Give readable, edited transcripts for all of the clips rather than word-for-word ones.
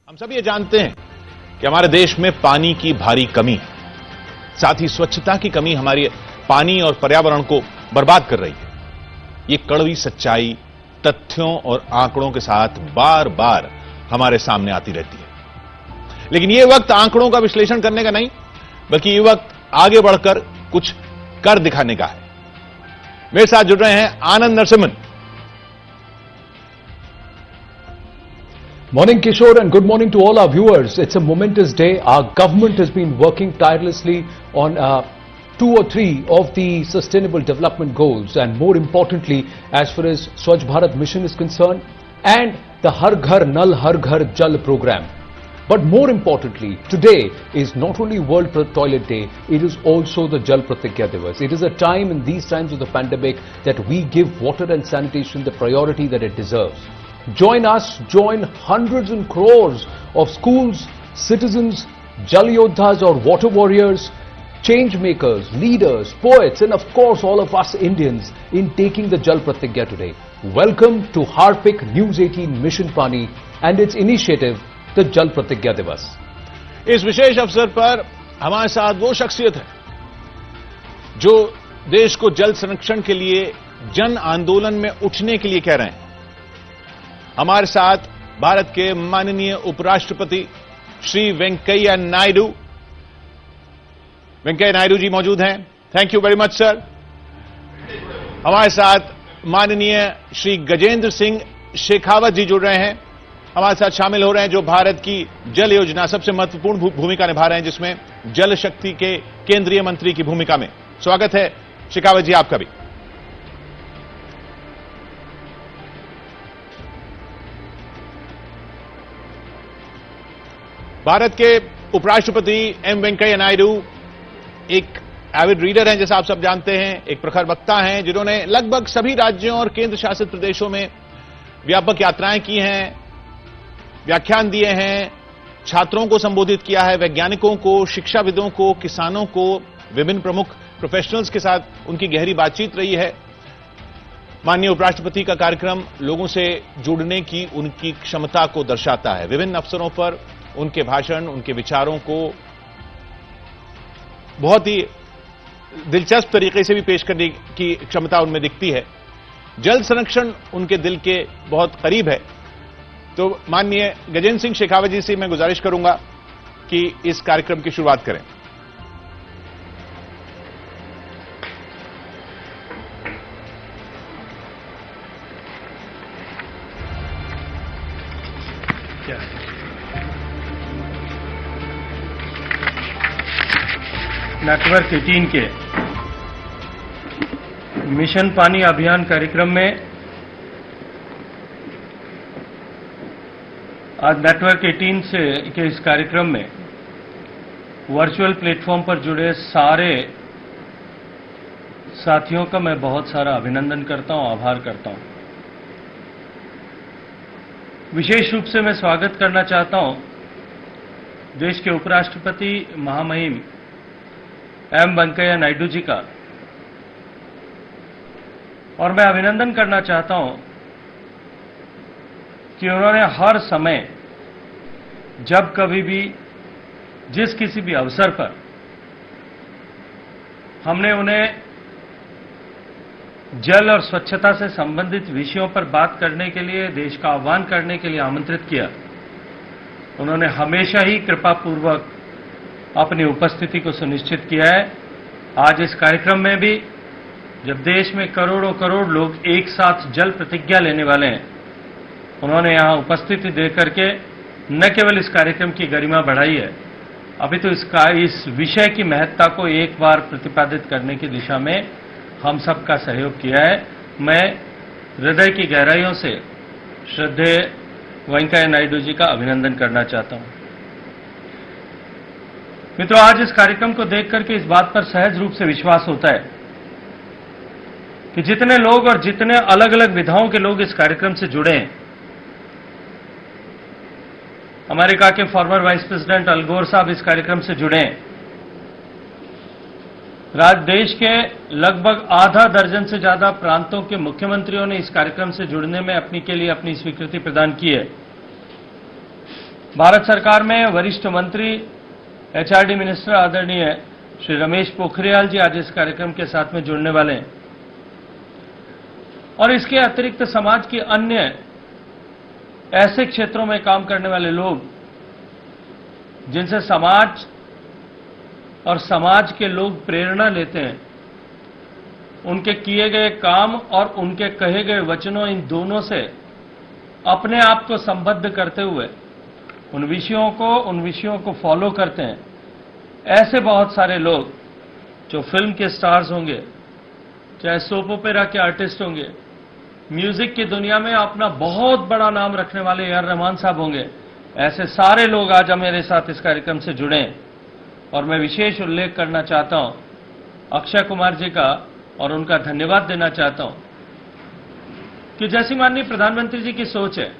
हम सब ये जानते हैं कि हमारे देश में पानी की भारी कमी है, साथ ही स्वच्छता की कमी हमारी पानी और पर्यावरण को बर्बाद कर रही है। ये कड़वी सच्चाई तथ्यों और आंकड़ों के साथ बार बार हमारे सामने आती रहती है। लेकिन ये वक्त आंकड़ों का विश्लेषण करने का नहीं, बल्कि ये वक्त आगे बढ़कर कुछ कर दिखाने का है। मेरे साथ जुड़ रहे हैं आनंद Narasimhan. Morning Kishore and good morning to all our viewers. It's a momentous day. Our government has been working tirelessly on 2 or 3 of the sustainable development goals, and more importantly as far as Swachh Bharat mission is concerned and the Har Ghar Nal Har Ghar Jal program. But more importantly, today is not only World Toilet Day, it is also the Jal Pratigya Divas. It is a time in these times of the pandemic that we give water and sanitation the priority that it deserves. Join us, join hundreds and crores of schools, citizens, Jal Yodhas or water warriors, change makers, leaders, poets and of course all of us Indians in taking the Jal Pratigya today. Welcome to Harpik News 18 Mission Pani and its initiative, the Jal Pratigya Divas. इस विशेष अवसर पर हमारे साथ वो शख्सियत है जो देश को जल संरक्षण के लिए जन आंदोलन में उठने के लिए कह रहे हैं। हमारे साथ भारत के माननीय उपराष्ट्रपति श्री वेंकैया नायडू जी मौजूद हैं। Thank you very much sir. हमारे साथ माननीय श्री गजेंद्र सिंह शेखावत जी जुड़ रहे हैं, हमारे साथ शामिल हो रहे हैं, जो भारत की जल योजना सबसे महत्वपूर्ण भूमिका निभा रहे हैं, जिसमें जल शक्ति के केंद्रीय मंत्री की भूमिका में। स्वागत है शेखावत जी आपका भी। भारत के उपराष्ट्रपति एम वेंकैया नायडू एक एविड रीडर हैं, जैसा आप सब जानते हैं, एक प्रखर वक्ता हैं, जिन्होंने लगभग सभी राज्यों और केंद्र शासित प्रदेशों में व्यापक यात्राएं की हैं, व्याख्यान दिए हैं, छात्रों को संबोधित किया है, वैज्ञानिकों को, शिक्षाविदों को, किसानों को, विभिन्न प्रमुख प्रोफेशनल्स के साथ उनकी गहरी बातचीत रही है। माननीय उपराष्ट्रपति का कार्यक्रम लोगों से जुड़ने की उनकी क्षमता को दर्शाता है। विभिन्न अवसरों पर उनके भाषण, उनके विचारों को बहुत ही दिलचस्प तरीके से भी पेश करने की क्षमता उनमें दिखती है। जल संरक्षण उनके दिल के बहुत करीब है। तो माननीय गजेंद्र सिंह शेखावत जी से मैं गुजारिश करूंगा कि इस कार्यक्रम की शुरुआत करें। नेटवर्क 18 के मिशन पानी अभियान कार्यक्रम में आज नेटवर्क 18 के इस कार्यक्रम में वर्चुअल प्लेटफॉर्म पर जुड़े सारे साथियों का मैं बहुत सारा अभिनंदन करता हूं, आभार करता हूं। विशेष रूप से मैं स्वागत करना चाहता हूं देश के उपराष्ट्रपति महामहिम एम वेंकैया नायडू जी का, और मैं अभिनंदन करना चाहता हूं कि उन्होंने हर समय जब कभी भी जिस किसी भी अवसर पर हमने उन्हें जल और स्वच्छता से संबंधित विषयों पर बात करने के लिए, देश का आह्वान करने के लिए आमंत्रित किया, उन्होंने हमेशा ही कृपापूर्वक अपनी उपस्थिति को सुनिश्चित किया है। आज इस कार्यक्रम में भी जब देश में करोड़ों करोड़ लोग एक साथ जल प्रतिज्ञा लेने वाले हैं, उन्होंने यहां उपस्थिति देकर के न केवल इस कार्यक्रम की गरिमा बढ़ाई है, अभी तो इस विषय की महत्ता को एक बार प्रतिपादित करने की दिशा में हम सबका सहयोग किया है। मैं हृदय की गहराइयों से श्रद्धेय वेंकैया नायडू जी का अभिनंदन करना चाहता हूं। मित्रों, आज इस कार्यक्रम को देख करके इस बात पर सहज रूप से विश्वास होता है कि जितने लोग और जितने अलग अलग विधाओं के लोग इस कार्यक्रम से जुड़े हैं, अमेरिका के फॉर्मर वाइस प्रेसिडेंट अल गोर साहब इस कार्यक्रम से जुड़े हैं, देश के लगभग आधा दर्जन से ज्यादा प्रांतों के मुख्यमंत्रियों ने इस कार्यक्रम से जुड़ने में अपनी स्वीकृति प्रदान की है। भारत सरकार में वरिष्ठ मंत्री एचआरडी मिनिस्टर आदरणीय श्री रमेश पोखरियाल जी आज इस कार्यक्रम के साथ में जुड़ने वाले हैं और इसके अतिरिक्त समाज की अन्य ऐसे क्षेत्रों में काम करने वाले लोग जिनसे समाज और समाज के लोग प्रेरणा लेते हैं, उनके किए गए काम और उनके कहे गए वचनों, इन दोनों से अपने आप को संबद्ध करते हुए उन विषयों को फॉलो करते हैं। ऐसे बहुत सारे लोग जो फिल्म के स्टार्स होंगे, चाहे सोप ओपेरा के आर्टिस्ट होंगे, म्यूजिक की दुनिया में अपना बहुत बड़ा नाम रखने वाले ए आर रहमान साहब होंगे, ऐसे सारे लोग आज मेरे साथ इस कार्यक्रम से जुड़े हैं। और मैं विशेष उल्लेख करना चाहता हूं अक्षय कुमार जी का और उनका धन्यवाद देना चाहता हूं कि जैसी माननीय प्रधानमंत्री जी की सोच है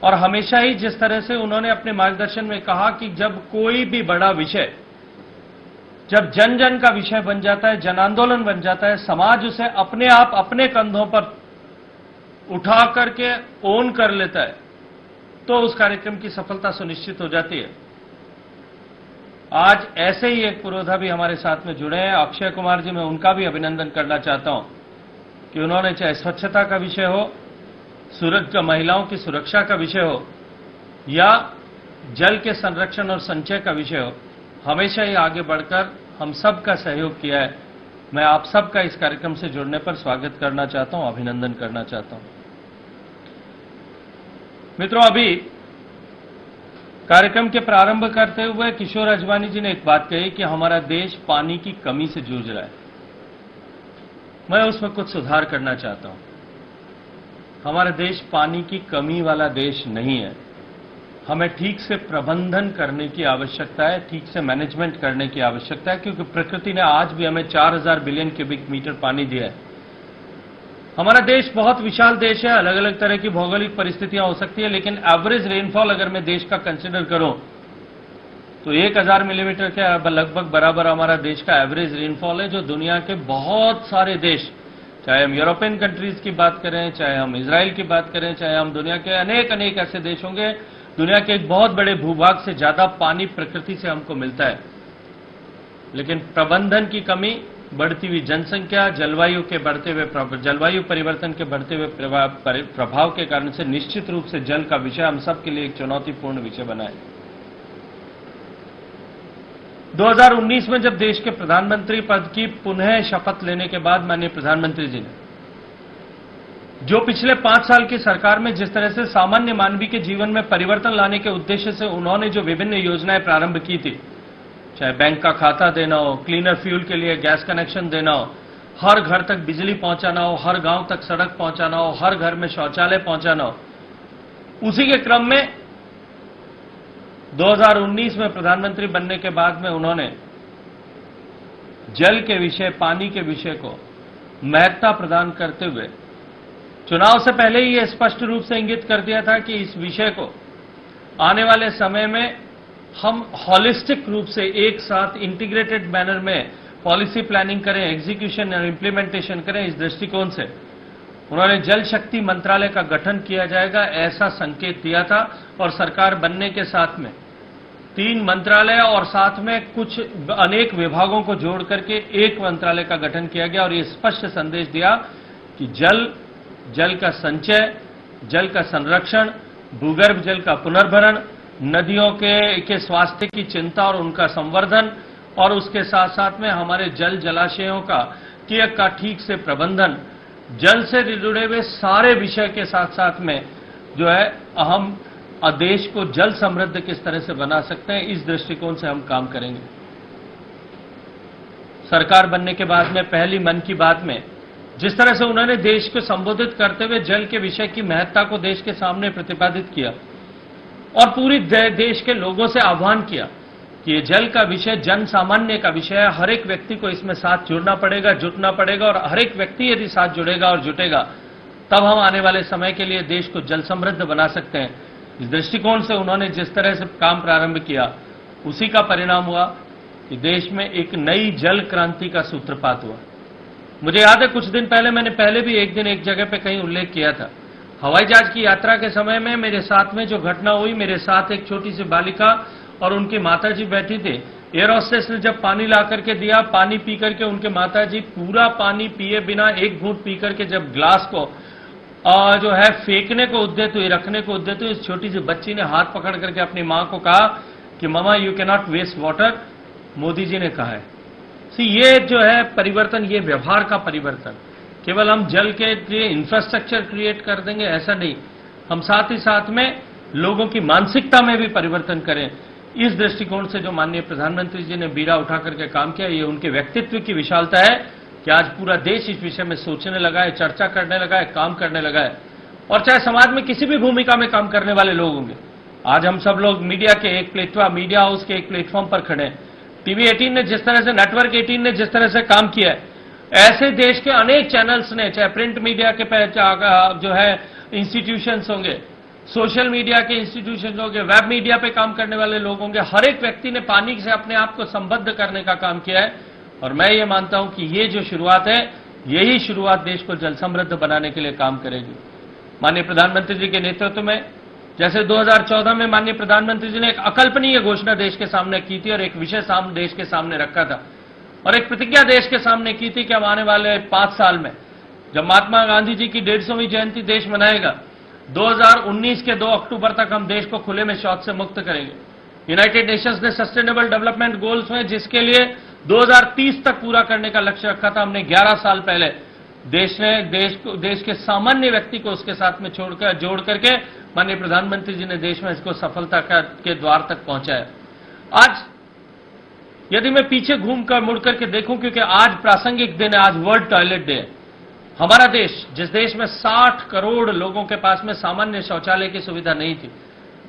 और हमेशा ही जिस तरह से उन्होंने अपने मार्गदर्शन में कहा कि जब कोई भी बड़ा विषय, जब जन जन का विषय बन जाता है, जन आंदोलन बन जाता है, समाज उसे अपने आप अपने कंधों पर उठा करके ओन कर लेता है, तो उस कार्यक्रम की सफलता सुनिश्चित हो जाती है। आज ऐसे ही एक पुरोधा भी हमारे साथ में जुड़े हैं, अक्षय कुमार जी। मैं उनका भी अभिनंदन करना चाहता हूं कि उन्होंने चाहे स्वच्छता का विषय हो, महिलाओं की सुरक्षा का विषय हो या जल के संरक्षण और संचय का विषय हो, हमेशा ही आगे बढ़कर हम सब का सहयोग किया है। मैं आप सबका इस कार्यक्रम से जुड़ने पर स्वागत करना चाहता हूं, अभिनंदन करना चाहता हूं। मित्रों, अभी कार्यक्रम के प्रारंभ करते हुए किशोर अजवानी जी ने एक बात कही कि हमारा देश पानी की कमी से जूझ रहा है। मैं उसमें कुछ सुधार करना चाहता हूं। हमारा देश पानी की कमी वाला देश नहीं है। हमें ठीक से प्रबंधन करने की आवश्यकता है, ठीक से मैनेजमेंट करने की आवश्यकता है, क्योंकि प्रकृति ने आज भी हमें 4000 बिलियन क्यूबिक मीटर पानी दिया है। हमारा देश बहुत विशाल देश है, अलग अलग तरह की भौगोलिक परिस्थितियां हो सकती है, लेकिन एवरेज रेनफॉल अगर मैं देश का कंसिडर करूं तो 1000 मिलीमीटर के लगभग बराबर हमारा देश का एवरेज रेनफॉल है, जो दुनिया के बहुत सारे देश, चाहे हम यूरोपियन कंट्रीज की बात करें, चाहे हम इजराइल की बात करें, चाहे हम दुनिया के अनेक ऐसे देश होंगे, दुनिया के एक बहुत बड़े भूभाग से ज्यादा पानी प्रकृति से हमको मिलता है। लेकिन प्रबंधन की कमी, बढ़ती हुई जनसंख्या, जलवायु परिवर्तन के बढ़ते हुए प्रभाव के कारण से निश्चित रूप से जल का विषय हम सबके लिए एक चुनौतीपूर्ण विषय बना है। 2019 में जब देश के प्रधानमंत्री पद की पुनः शपथ लेने के बाद माननीय प्रधानमंत्री जी ने जो पिछले 5 साल की सरकार में जिस तरह से सामान्य मानवीय के जीवन में परिवर्तन लाने के उद्देश्य से उन्होंने जो विभिन्न योजनाएं प्रारंभ की थी, चाहे बैंक का खाता देना हो, क्लीनर फ्यूल के लिए गैस कनेक्शन देना हो, हर घर तक बिजली पहुंचाना हो, हर गांव तक सड़क पहुंचाना हो, हर घर में शौचालय पहुंचाना हो, उसी के क्रम में 2019 में प्रधानमंत्री बनने के बाद में उन्होंने जल के विषय, पानी के विषय को महत्ता प्रदान करते हुए चुनाव से पहले ही यह स्पष्ट रूप से इंगित कर दिया था कि इस विषय को आने वाले समय में हम हॉलिस्टिक रूप से एक साथ इंटीग्रेटेड मैनर में पॉलिसी प्लानिंग करें, एग्जीक्यूशन और इंप्लीमेंटेशन करें। इस दृष्टिकोण से उन्होंने जल शक्ति मंत्रालय का गठन किया जाएगा, ऐसा संकेत दिया था। और सरकार बनने के साथ में 3 मंत्रालय और साथ में कुछ अनेक विभागों को जोड़ करके एक मंत्रालय का गठन किया गया और ये स्पष्ट संदेश दिया कि जल का संचय, जल का संरक्षण, भूगर्भ जल का पुनर्भरण, नदियों के स्वास्थ्य की चिंता और उनका संवर्धन, और उसके साथ साथ में हमारे जलाशयों का ठीक से प्रबंधन, जल से जुड़े हुए सारे विषय के साथ साथ में जो है हम देश को जल समृद्ध किस तरह से बना सकते हैं, इस दृष्टिकोण से हम काम करेंगे। सरकार बनने के बाद में पहली मन की बात में जिस तरह से उन्होंने देश को संबोधित करते हुए जल के विषय की महत्ता को देश के सामने प्रतिपादित किया और पूरी देश के लोगों से आह्वान किया कि ये जल का विषय जन सामान्य का विषय है, हर एक व्यक्ति को इसमें साथ जुड़ना पड़ेगा, जुटना पड़ेगा, और हर एक व्यक्ति यदि साथ जुड़ेगा और जुटेगा तब हम आने वाले समय के लिए देश को जल समृद्ध बना सकते हैं। इस दृष्टिकोण से उन्होंने जिस तरह से काम प्रारंभ किया उसी का परिणाम हुआ कि देश में एक नई जल क्रांति का सूत्रपात हुआ। मुझे याद है कुछ दिन पहले मैंने भी एक दिन एक जगह पे कहीं उल्लेख किया था हवाई जहाज की यात्रा के समय में मेरे साथ में जो घटना हुई, मेरे साथ एक छोटी सी बालिका और उनकी माताजी बैठी थी। एयर होस्टेस ने जब पानी ला करके दिया, पानी पी करके उनके माताजी पूरा पानी पिए बिना एक घूंट पी करके जब ग्लास को जो है फेंकने को उद्यत हुई, रखने को उद्यत हुई, इस छोटी सी बच्ची ने हाथ पकड़ करके अपनी मां को कहा कि mama you can not waste water, Modi ji ने कहा है। ये जो है परिवर्तन, ये व्यवहार का परिवर्तन, केवल हम जल के लिए इंफ्रास्ट्रक्चर क्रिएट कर देंगे ऐसा नहीं, हम साथ ही साथ में लोगों की मानसिकता में भी परिवर्तन करें। इस दृष्टिकोण से जो माननीय प्रधानमंत्री जी ने बीड़ा उठा करके काम किया, ये उनके व्यक्तित्व की विशालता है कि आज पूरा देश इस विषय में सोचने लगा है, चर्चा करने लगा है, काम करने लगा है। और चाहे समाज में किसी भी भूमिका में काम करने वाले लोग होंगे, आज हम सब लोग मीडिया के एक प्लेटफॉर्म, मीडिया हाउस के एक प्लेटफॉर्म पर खड़े हैं। टीवी 18 ने जिस तरह से, नेटवर्क 18 ने जिस तरह से काम किया है, ऐसे देश के अनेक चैनल्स ने, चाहे प्रिंट मीडिया के जो है इंस्टीट्यूशंस होंगे, सोशल मीडिया के इंस्टीट्यूशंस होंगे, वेब मीडिया पे काम करने वाले लोग होंगे, हर एक व्यक्ति ने पानी से अपने आप को संबद्ध करने का काम किया है। और मैं ये मानता हूं कि ये जो शुरुआत है, यही शुरुआत देश को जल समृद्ध बनाने के लिए काम करेगी। माननीय प्रधानमंत्री जी के नेतृत्व में, जैसे 2014 में माननीय प्रधानमंत्री जी ने एक अकल्पनीय घोषणा देश के सामने की थी और एक विषय देश के सामने रखा था और एक प्रतिज्ञा देश के सामने की थी कि हम आने वाले 5 साल में, जब महात्मा गांधी जी की 150वीं जयंती देश मनाएगा, 2019 के 2 अक्टूबर तक हम देश को खुले में शौच से मुक्त करेंगे। यूनाइटेड नेशंस ने सस्टेनेबल डेवलपमेंट गोल्स में, जिसके लिए 2030 तक पूरा करने का लक्ष्य रखा था, हमने 11 साल पहले देश के सामान्य व्यक्ति को उसके साथ में जोड़ करके माननीय प्रधानमंत्री जी ने देश में इसको सफलता के द्वार तक पहुंचाया। आज यदि मैं पीछे घूमकर मुड़ करके देखूं, क्योंकि आज प्रासंगिक दिन है, आज वर्ल्ड टॉयलेट डे है। हमारा देश, जिस देश में 60 करोड़ लोगों के पास में सामान्य शौचालय की सुविधा नहीं थी,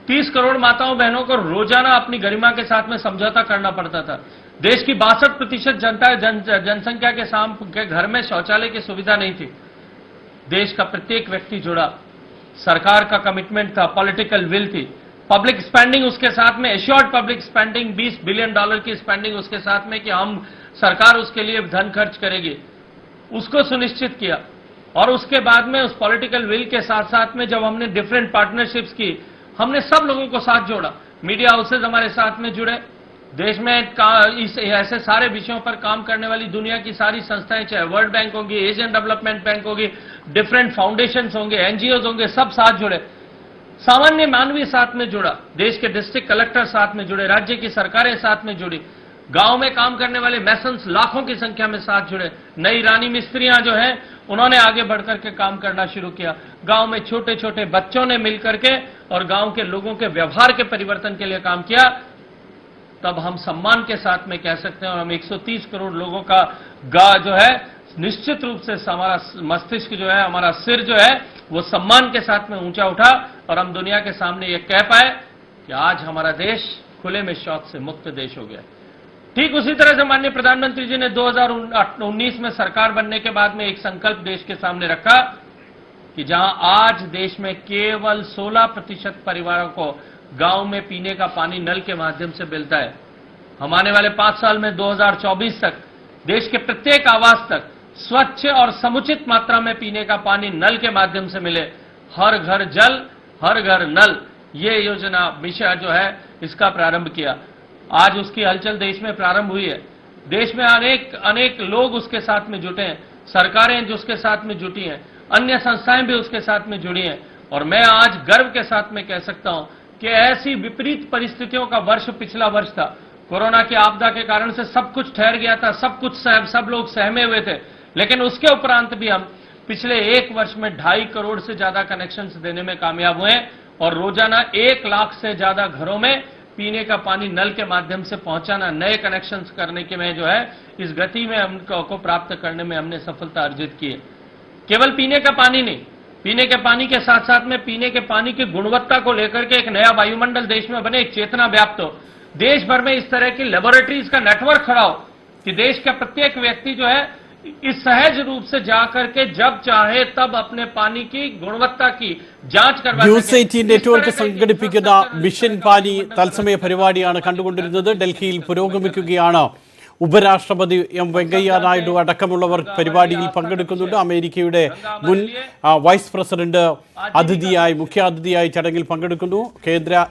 30 करोड़ माताओं बहनों को रोजाना अपनी गरिमा के साथ में समझौता करना पड़ता था। देश की 62% जनसंख्या के घर में शौचालय की सुविधा नहीं थी। देश का प्रत्येक व्यक्ति जुड़ा, सरकार का कमिटमेंट था, पॉलिटिकल विल थी, पब्लिक स्पेंडिंग उसके साथ में, एश्योर्ड पब्लिक स्पेंडिंग, $20 बिलियन की स्पेंडिंग उसके साथ में कि हम, सरकार उसके लिए धन खर्च करेगी, उसको सुनिश्चित किया। और उसके बाद में उस पॉलिटिकल विल के साथ साथ में जब हमने डिफरेंट पार्टनरशिप्स की, हमने सब लोगों को साथ जोड़ा। मीडिया हाउसेज हमारे साथ में जुड़े, देश में ऐसे सारे विषयों पर काम करने वाली दुनिया की सारी संस्थाएं, चाहे वर्ल्ड बैंक होगी, एशियन डेवलपमेंट बैंक होगी, डिफरेंट फाउंडेशंस होंगे, एनजीओज होंगे, सब साथ जुड़े। सामान्य मानवीय साथ में जुड़ा, देश के डिस्ट्रिक्ट कलेक्टर साथ में जुड़े, राज्य की सरकारें साथ में जुड़ी, गांव में काम करने वाले मैसन्स लाखों की संख्या में साथ जुड़े, नई रानी मिस्त्रियां जो हैं उन्होंने आगे बढ़कर के काम करना शुरू किया, गांव में छोटे छोटे बच्चों ने मिलकर के और गांव के लोगों के व्यवहार के परिवर्तन के लिए काम किया। तब हम सम्मान के साथ में कह सकते हैं, और हम 130 करोड़ लोगों का जो है निश्चित रूप से हमारा मस्तिष्क जो है, हमारा सिर जो है वो सम्मान के साथ में ऊंचा उठा और हम दुनिया के सामने ये कह पाए कि आज हमारा देश खुले में शौच से मुक्त देश हो गया। ठीक उसी तरह से माननीय प्रधानमंत्री जी ने 2019 में सरकार बनने के बाद में एक संकल्प देश के सामने रखा कि जहां आज देश में केवल 16% परिवारों को गांव में पीने का पानी नल के माध्यम से मिलता है, हम आने वाले 5 साल में 2024 तक देश के प्रत्येक आवास तक स्वच्छ और समुचित मात्रा में पीने का पानी नल के माध्यम से मिले। हर घर जल, हर घर नल, ये योजना मिशन जो है इसका प्रारंभ किया। आज उसकी हलचल देश में प्रारंभ हुई है। देश में अनेक लोग उसके साथ में जुटे हैं, सरकारें जो उसके साथ में जुटी हैं, अन्य संस्थाएं भी उसके साथ में जुड़ी हैं। और मैं आज गर्व के साथ में कह सकता हूं कि ऐसी विपरीत परिस्थितियों का वर्ष पिछला वर्ष था। कोरोना की आपदा के कारण से सब कुछ ठहर गया था, सब लोग सहमे हुए थे, लेकिन उसके उपरांत भी हम पिछले 1 वर्ष में 2.5 करोड़ से ज्यादा कनेक्शंस देने में कामयाब हुए और रोजाना 1 लाख से ज्यादा घरों में पीने का पानी नल के माध्यम से पहुंचाना, नए कनेक्शंस करने के में जो है इस गति में हमको प्राप्त करने में हमने सफलता अर्जित की है। केवल पीने का पानी नहीं, पीने के पानी के साथ साथ में पीने के पानी की गुणवत्ता को लेकर के एक नया वायुमंडल देश में बने, एक चेतना व्याप्त हो, देश भर में इस तरह की लेबोरेटरीज का नेटवर्क खड़ा हो कि देश का प्रत्येक व्यक्ति जो है इस सहज रूप से जाकर के जब चाहे तब अपने पानी की गुणवत्ता की जांच करवा सके। ന്യൂസ് 18 നെറ്റ്വർക്ക് സംഘടിപ്പിക്കുന്ന മിഷൻ പാനി തത്സമയ പരിപാടിയാണ് കണ്ടുകൊണ്ടിരുന്നത്. ഡൽഹിയിൽ പുരോഗമിക്കുകയാണ് ഉപരാഷ്ട്രപതി എം വെങ്കയ്യ നായിഡു അടക്കമുള്ളവർ പരിപാടിയിൽ പങ്കെടുക്കുന്നുണ്ട്. അമേരിക്കയുടെ മുൻ വൈസ് പ്രസിഡന്റ് മുഖ്യാതിഥിയായി ചടങ്ങിൽ പങ്കെടുക്കുന്നു. കേന്ദ്ര